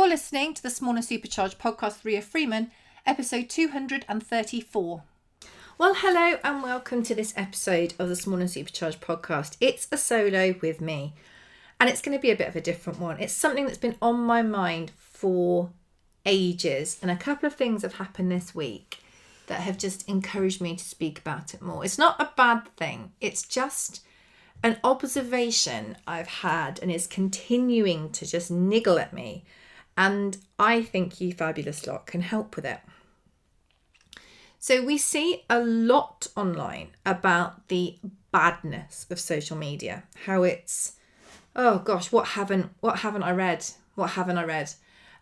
You're listening to the Small and Supercharged podcast with Ria Freeman, episode 234. Well, hello and welcome to this episode of the Small and Supercharged podcast. It's a solo with me, and it's going to be a bit of a different one. It's something that's been on my mind for ages, and a couple of things have happened this week that have just encouraged me to speak about it more. It's not a bad thing. It's just an observation I've had and is continuing to just niggle at me. And I think you fabulous lot can help with it. So we see a lot online about the badness of social media, how it's, oh gosh, what haven't I read?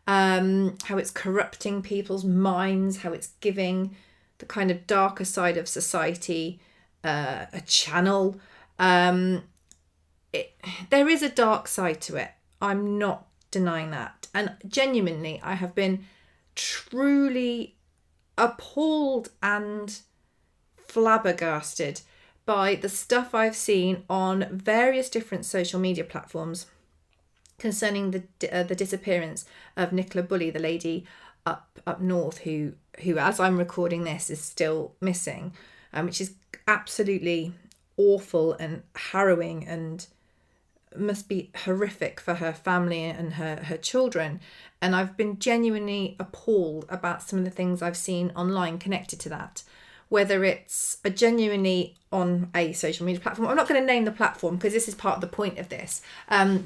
How it's corrupting people's minds, how it's giving the kind of darker side of society a channel. There is a dark side to it. I'm not denying that. And genuinely, I have been truly appalled and flabbergasted by the stuff I've seen on various different social media platforms concerning the disappearance of Nicola Bulley, the lady up north who as I'm recording this is still missing, which is absolutely awful and harrowing and must be horrific for her family and her children. And I've been genuinely appalled about some of the things I've seen online connected to that, whether it's genuinely on a social media platform. I'm not going to name the platform because this is part of the point of this. I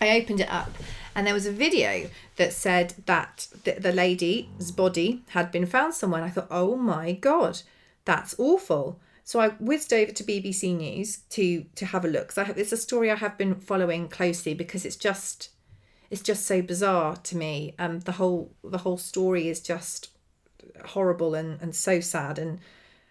opened it up and there was a video that said that the lady's body had been found somewhere. And I thought, oh my God, that's awful. So I whizzed over to BBC News to have a look. It's a story I have been following closely because it's just so bizarre to me. The whole story is just horrible and so sad. And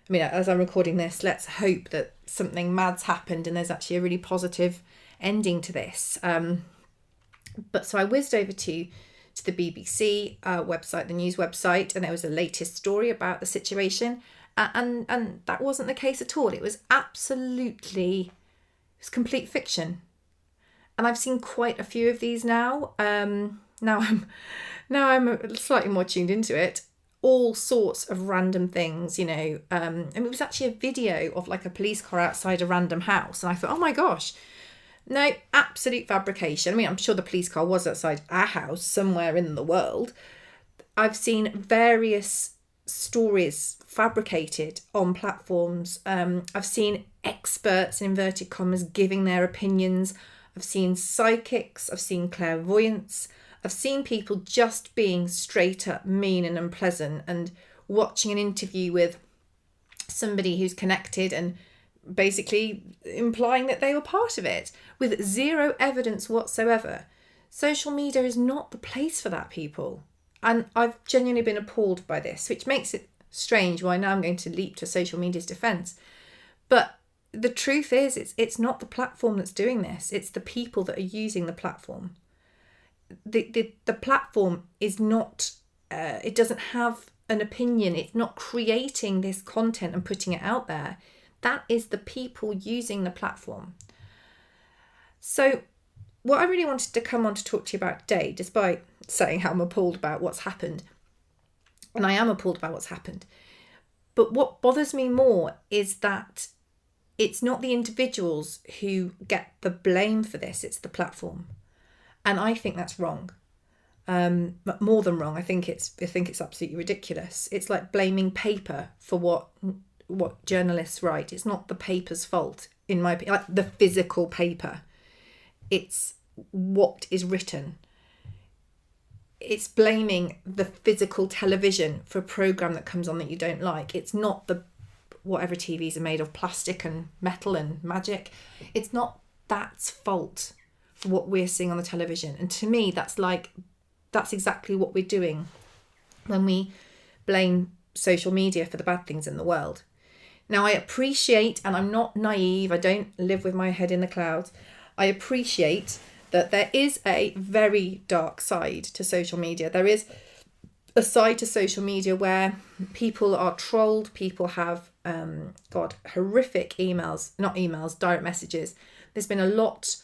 I mean, as I'm recording this, let's hope that something mad's happened and there's actually a really positive ending to this. But so I whizzed over to the BBC website, the news website, and there was a latest story about the situation. And that wasn't the case at all. It was complete fiction. And I've seen quite a few of these now. Now I'm slightly more tuned into it. All sorts of random things, and it was actually a video of like a police car outside a random house. And I thought, oh my gosh, no, absolute fabrication. I mean, I'm sure the police car was outside our house somewhere in the world. I've seen various stories fabricated on platforms. I've seen experts, in inverted commas, giving their opinions. I've seen psychics. I've seen clairvoyants. I've seen people just being straight up mean and unpleasant and watching an interview with somebody who's connected and basically implying that they were part of it with zero evidence whatsoever. Social media is not the place for that, people. And I've genuinely been appalled by this, which makes it strange why now I'm going to leap to social media's defence. But the truth is, it's not the platform that's doing this. It's the people that are using the platform. The platform is not, it doesn't have an opinion. It's not creating this content and putting it out there. That is the people using the platform. So what I really wanted to come on to talk to you about today, despite saying how I'm appalled about what's happened, and I am appalled about what's happened, but what bothers me more is that it's not the individuals who get the blame for this, it's the platform. And I think that's wrong. But more than wrong, I think it's absolutely ridiculous. It's like blaming paper for what journalists write. It's not the paper's fault, in my opinion, like the physical paper. It's what is written. It's blaming the physical television for a programme that comes on that you don't like. It's not the whatever TVs are made of, plastic and metal and magic. It's not that's fault for what we're seeing on the television. And to me, that's exactly what we're doing when we blame social media for the bad things in the world. Now, I appreciate, and I'm not naive, I don't live with my head in the clouds, I appreciate that there is a very dark side to social media. There is a side to social media where people are trolled, people have horrific direct messages. There's been a lot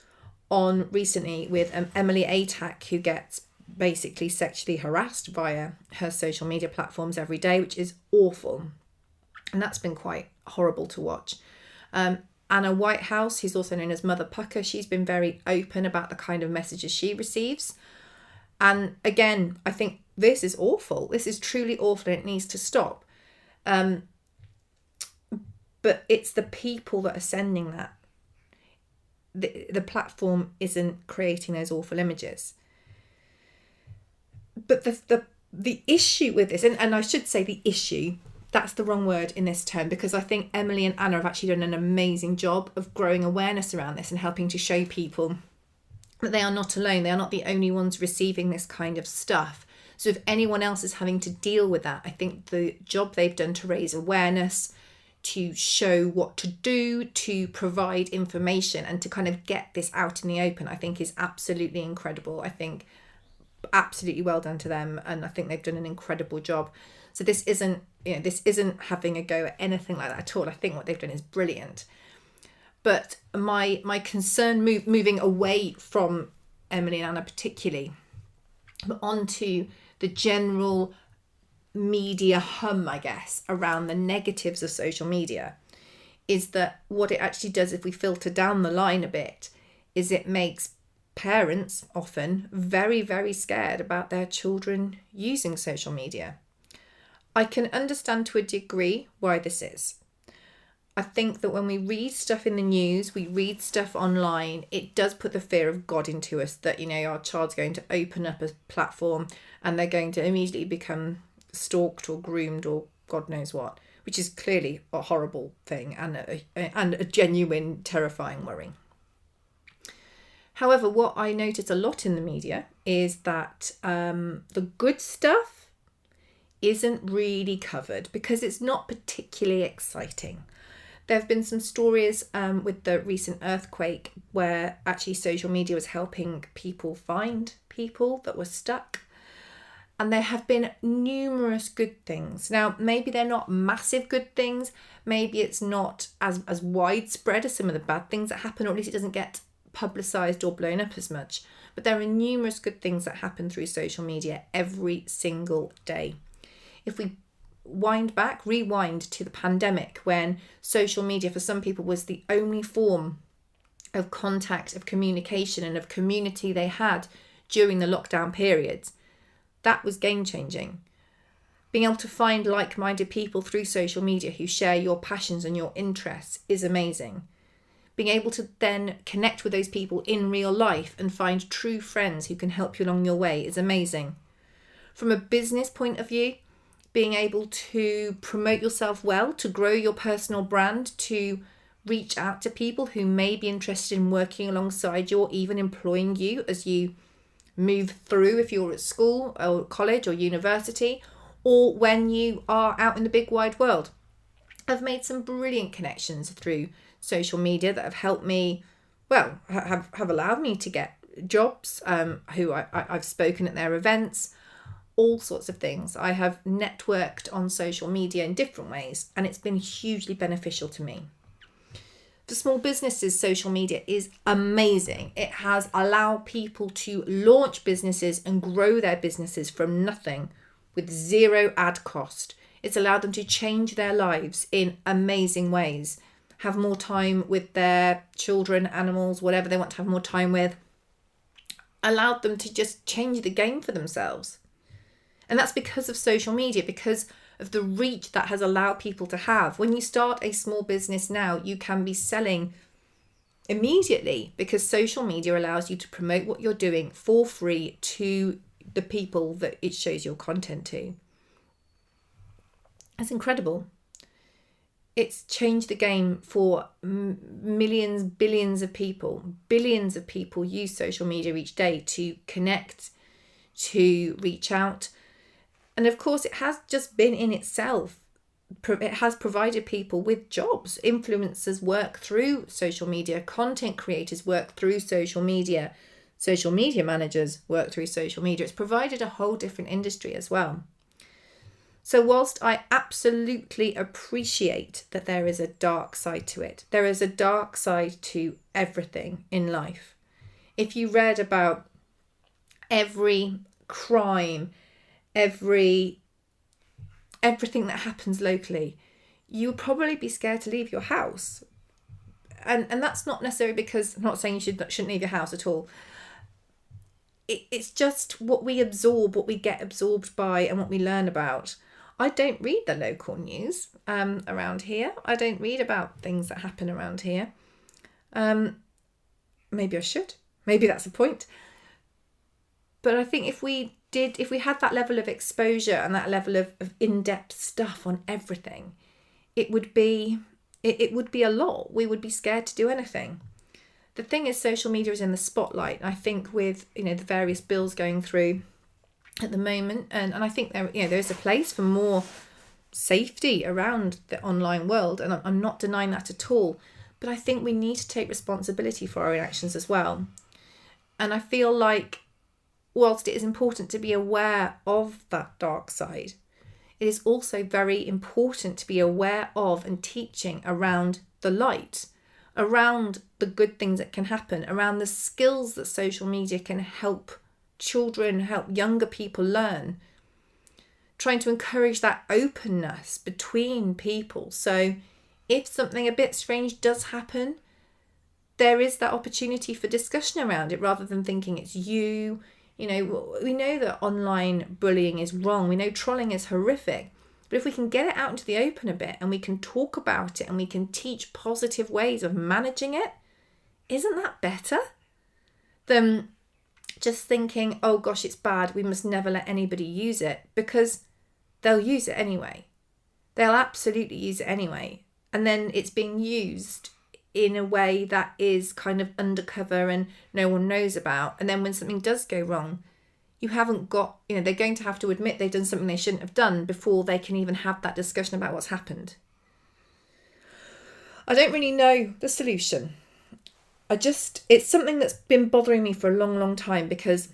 on recently with Emily Atack, who gets basically sexually harassed via her social media platforms every day, which is awful. And that's been quite horrible to watch. Anna Whitehouse, who's also known as Mother Pucker, she's been very open about the kind of messages she receives. And again, I think this is awful. This is truly awful and it needs to stop. But it's the people that are sending that. The platform isn't creating those awful images. But the issue with this, and I should say the issue, that's the wrong word in this term, because I think Emily and Anna have actually done an amazing job of growing awareness around this and helping to show people that they are not alone. They are not the only ones receiving this kind of stuff. So if anyone else is having to deal with that, I think the job they've done to raise awareness, to show what to do, to provide information and to kind of get this out in the open, I think is absolutely incredible. I think absolutely well done to them, and I think they've done an incredible job. So this isn't having a go at anything like that at all. I think what they've done is brilliant. But my concern moving away from Emily and Anna particularly, but onto the general media hum, I guess, around the negatives of social media, is that what it actually does, if we filter down the line a bit, is it makes parents often very, very scared about their children using social media. I can understand to a degree why this is. I think that when we read stuff in the news, we read stuff online, it does put the fear of God into us that, our child's going to open up a platform and they're going to immediately become stalked or groomed or God knows what, which is clearly a horrible thing and a genuine terrifying worry. However, what I notice a lot in the media is that the good stuff isn't really covered because it's not particularly exciting. There have been some stories with the recent earthquake where actually social media was helping people find people that were stuck. And there have been numerous good things. Now, maybe they're not massive good things. Maybe it's not as widespread as some of the bad things that happen, or at least it doesn't get publicised or blown up as much. But there are numerous good things that happen through social media every single day. If we rewind to the pandemic, when social media for some people was the only form of contact, of communication and of community they had during the lockdown periods, that was game-changing. Being able to find like-minded people through social media who share your passions and your interests is amazing. Being able to then connect with those people in real life and find true friends who can help you along your way is amazing. From a business point of view, being able to promote yourself well, to grow your personal brand, to reach out to people who may be interested in working alongside you or even employing you as you move through, if you're at school or college or university, or when you are out in the big wide world. I've made some brilliant connections through social media that have helped me, have allowed me to get jobs, who I've spoken at their events, all sorts of things. I have networked on social media in different ways, and it's been hugely beneficial to me. For small businesses, social media is amazing. It has allowed people to launch businesses and grow their businesses from nothing with zero ad cost. It's allowed them to change their lives in amazing ways, have more time with their children, animals, whatever they want to have more time with, allowed them to just change the game for themselves. And that's because of social media, because of the reach that has allowed people to have. When you start a small business now, you can be selling immediately because social media allows you to promote what you're doing for free to the people that it shows your content to. That's incredible. It's changed the game for millions, billions of people. Billions of people use social media each day to connect, to reach out. And of course, it has just been in itself, it has provided people with jobs. Influencers work through social media, content creators work through social media managers work through social media. It's provided a whole different industry as well. So whilst I absolutely appreciate that there is a dark side to it, there is a dark side to everything in life. If you read about every crime, everything that happens locally, you would probably be scared to leave your house. And that's not necessarily because, I'm not saying you shouldn't leave your house at all. It's just what we absorb, what we get absorbed by, and what we learn about. I don't read the local news around here. I don't read about things that happen around here. Maybe I should. Maybe that's the point. But I think if we had that level of exposure and that level of in-depth stuff on everything, it would be a lot. We would be scared to do anything. The thing is, social media is in the spotlight. I think with the various bills going through at the moment, and I think there is a place for more safety around the online world, and I'm not denying that at all. But I think we need to take responsibility for our actions as well. And I feel like, whilst it is important to be aware of that dark side, it is also very important to be aware of and teaching around the light, around the good things that can happen, around the skills that social media can help children, help younger people learn, trying to encourage that openness between people. So if something a bit strange does happen, there is that opportunity for discussion around it rather than thinking it's you. We know that online bullying is wrong. We know trolling is horrific. But if we can get it out into the open a bit and we can talk about it and we can teach positive ways of managing it, isn't that better than just thinking, oh gosh, it's bad, we must never let anybody use it? Because they'll use it anyway. They'll absolutely use it anyway. And then it's being used in a way that is kind of undercover and no one knows about. And then when something does go wrong, you haven't got, they're going to have to admit they've done something they shouldn't have done before they can even have that discussion about what's happened. I don't really know the solution. It's something that's been bothering me for a long, long time, because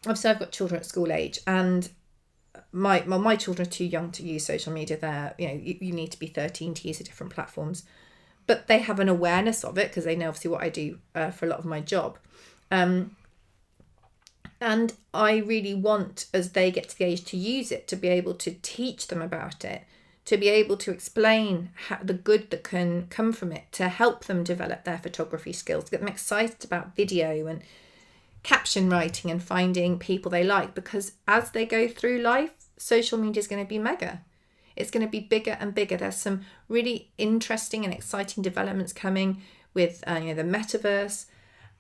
obviously I've got children at school age, and my children are too young to use social media. They're, you need to be 13 to use the different platforms. But they have an awareness of it because they know obviously what I do for a lot of my job. And I really want, as they get to the age to use it, to be able to teach them about it, to be able to explain the good that can come from it, to help them develop their photography skills, to get them excited about video and caption writing and finding people they like. Because as they go through life, social media is going to be mega. It's going to be bigger and bigger. There's some really interesting and exciting developments coming with the metaverse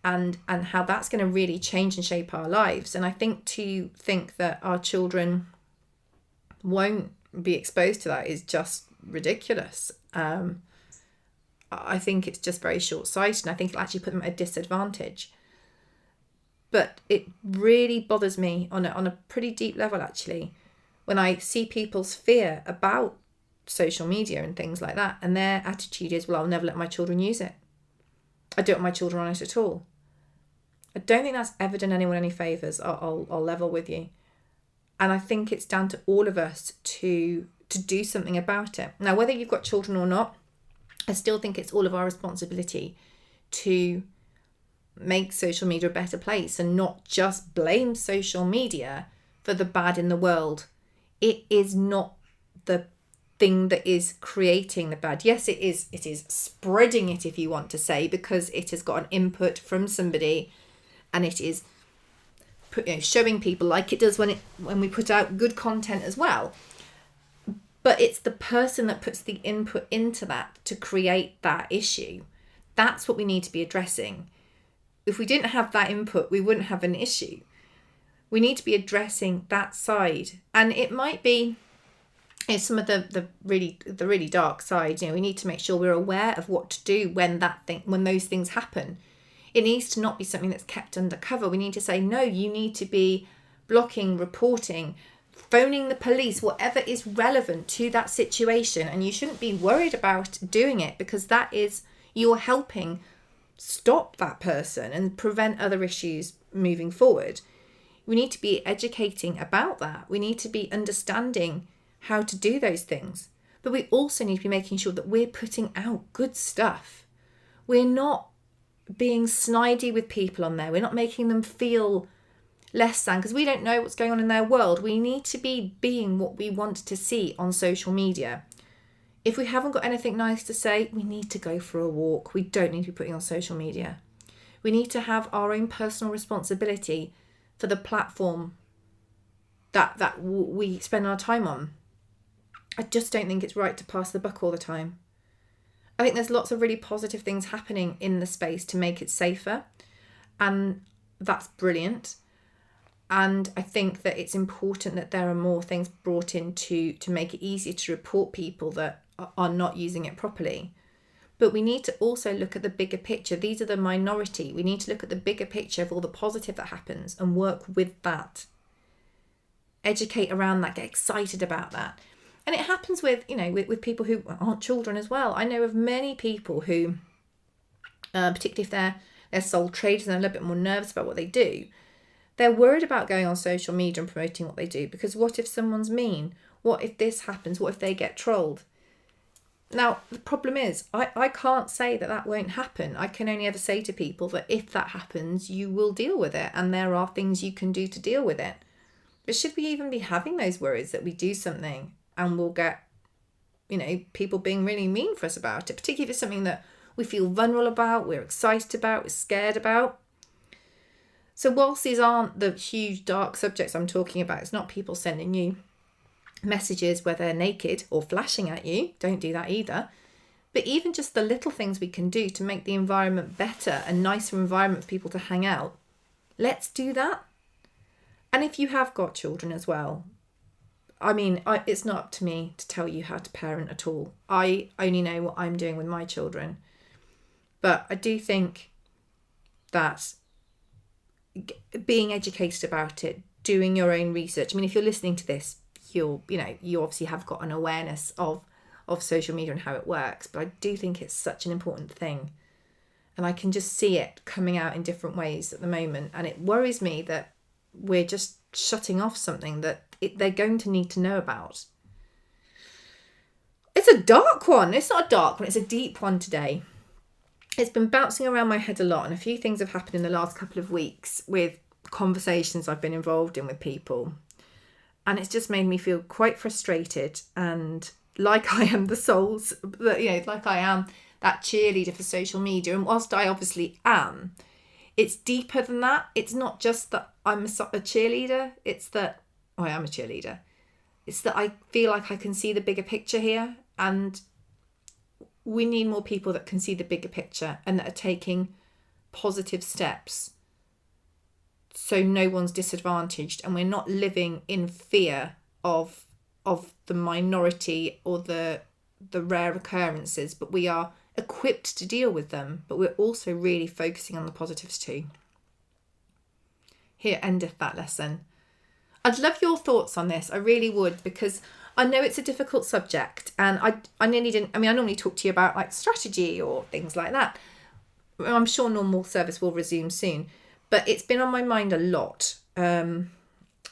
and how that's going to really change and shape our lives. And I think to think that our children won't be exposed to that is just ridiculous. I think it's just very short-sighted, and I think it'll actually put them at a disadvantage. But it really bothers me on a pretty deep level, actually, when I see people's fear about social media and things like that, and their attitude is, well, I'll never let my children use it. I don't want my children on it at all. I don't think that's ever done anyone any favours. I'll level with you. And I think it's down to all of us to do something about it. Now, whether you've got children or not, I still think it's all of our responsibility to make social media a better place and not just blame social media for the bad in the world. It is not the thing that is creating the bad. Yes, it is spreading it, if you want to say, because it has got an input from somebody, and it is showing people, like it does when we put out good content as well. But it's the person that puts the input into that to create that issue. That's what we need to be addressing. If we didn't have that input, we wouldn't have an issue. We need to be addressing that side. And it might be some of the really dark side. We need to make sure we're aware of what to do when those things happen. It needs to not be something that's kept undercover. We need to say, no, you need to be blocking, reporting, phoning the police, whatever is relevant to that situation. And you shouldn't be worried about doing it, because that is, you're helping stop that person and prevent other issues moving forward. We need to be educating about that. We need to be understanding how to do those things. But we also need to be making sure that we're putting out good stuff. We're not being snidey with people on there. We're not making them feel less than, because we don't know what's going on in their world. We need to be being what we want to see on social media. If we haven't got anything nice to say, we need to go for a walk. We don't need to be putting on social media. We need to have our own personal responsibility for the platform that we spend our time on. I just don't think it's right to pass the buck all the time. I think there's lots of really positive things happening in the space to make it safer, and that's brilliant. And I think that it's important that there are more things brought in to make it easier to report people that are not using it properly. But we need to also look at the bigger picture. These are the minority. We need to look at the bigger picture of all the positive that happens and work with that. Educate around that, get excited about that. And it happens with, with people who aren't children as well. I know of many people who, particularly if they're sole traders and they're a little bit more nervous about what they do, they're worried about going on social media and promoting what they do, because what if someone's mean? What if this happens? What if they get trolled? Now, the problem is, I can't say that won't happen. I can only ever say to people that if that happens, you will deal with it, and there are things you can do to deal with it. But should we even be having those worries that we do something and we'll get, people being really mean for us about it, particularly if it's something that we feel vulnerable about, we're excited about, we're scared about? So whilst these aren't the huge dark subjects I'm talking about, it's not people sending you messages where they're naked or flashing at you. Don't do that either. But even just the little things we can do to make the environment better, a nicer environment for people to hang out, let's do that. And if you have got children as well, it's not up to me to tell you how to parent at all. I only know what I'm doing with my children. But I do think that being educated about it, doing your own research. If you're listening to this, you obviously have got an awareness of social media and how it works. But I do think it's such an important thing. And I can just see it coming out in different ways at the moment. And it worries me that we're just shutting off something that they're going to need to know about. It's a dark one. It's not a dark one. It's a deep one today. It's been bouncing around my head a lot, and a few things have happened in the last couple of weeks with conversations I've been involved in with people. And it's just made me feel quite frustrated, and like I am like I am that cheerleader for social media. And whilst I obviously am, it's deeper than that. It's not just that I'm a cheerleader. It's that I am a cheerleader. It's that I feel like I can see the bigger picture here, and we need more people that can see the bigger picture and that are taking positive steps so no one's disadvantaged, and we're not living in fear of the minority or the rare occurrences, but we are equipped to deal with them, but we're also really focusing on the positives too. Here endeth that lesson. I'd love your thoughts on this. I really would, because I know it's a difficult subject, and I nearly didn't. I normally talk to you about like strategy or things like that. I'm sure normal service will resume soon, but it's been on my mind a lot. And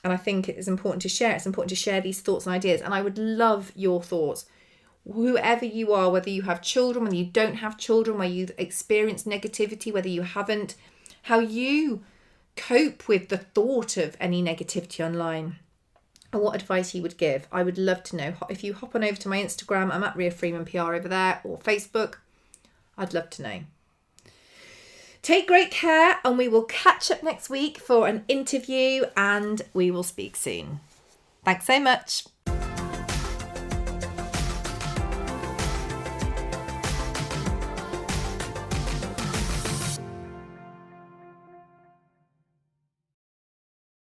I think it is important to share. It's important to share these thoughts and ideas. And I would love your thoughts. Whoever you are, whether you have children, whether you don't have children, whether you've experienced negativity, whether you haven't, how you cope with the thought of any negativity online, and what advice you would give. I would love to know. If you hop on over to my Instagram, I'm at Ria Freeman PR over there, or Facebook, I'd love to know. Take great care, and we will catch up next week for an interview, and we will speak soon. Thanks so much.